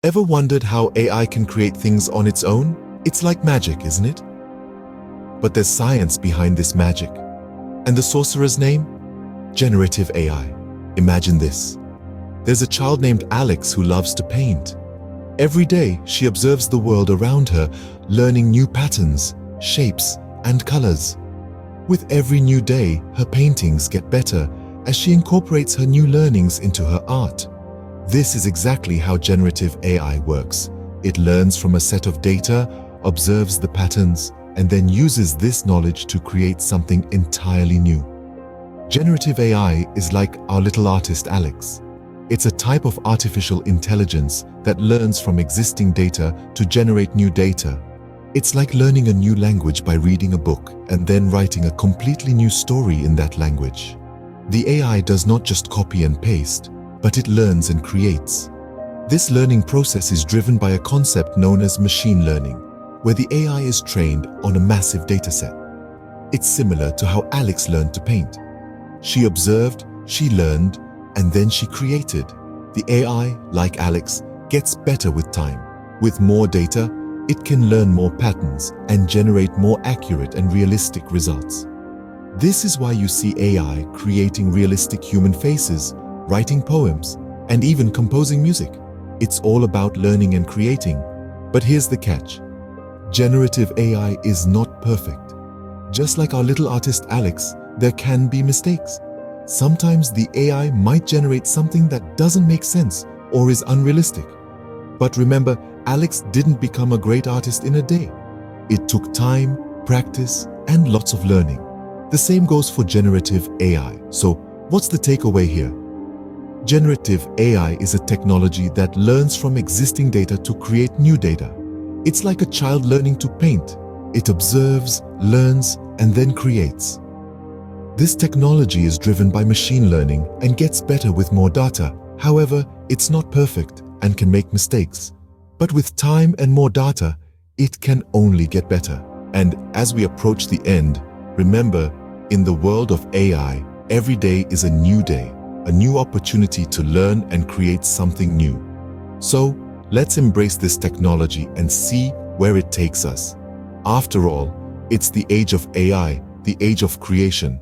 Ever wondered how AI can create things on its own? It's like magic, isn't it? But there's science behind this magic. And the sorcerer's name? Generative AI. Imagine this. There's a child named Alex who loves to paint. Every day, she observes the world around her, learning new patterns, shapes, and colors. With every new day, her paintings get better as she incorporates her new learnings into her art. This is exactly how generative AI works. It learns from a set of data, observes the patterns, and then uses this knowledge to create something entirely new. Generative AI is like our little artist Alex. It's a type of artificial intelligence that learns from existing data to generate new data. It's like learning a new language by reading a book and then writing a completely new story in that language. The AI does not just copy and paste, but it learns and creates. This learning process is driven by a concept known as machine learning, where the AI is trained on a massive dataset. It's similar to how Alex learned to paint. She observed, she learned, and then she created. The AI, like Alex, gets better with time. With more data, it can learn more patterns and generate more accurate and realistic results. This is why you see AI creating realistic human faces, writing poems, and even composing music. It's all about learning and creating. But here's the catch. Generative AI is not perfect. Just like our little artist Alex, there can be mistakes. Sometimes the AI might generate something that doesn't make sense or is unrealistic. But remember, Alex didn't become a great artist in a day. It took time, practice, and lots of learning. The same goes for generative AI. So, what's the takeaway here? Generative AI is a technology that learns from existing data to create new data. It's like a child learning to paint. It observes, learns, and then creates. This technology is driven by machine learning and gets better with more data. However, it's not perfect and can make mistakes. But with time and more data, it can only get better. And as we approach the end, remember, in the world of AI, every day is a new day, a new opportunity to learn and create something new. So, let's embrace this technology and see where it takes us. After all, it's the age of AI, the age of creation.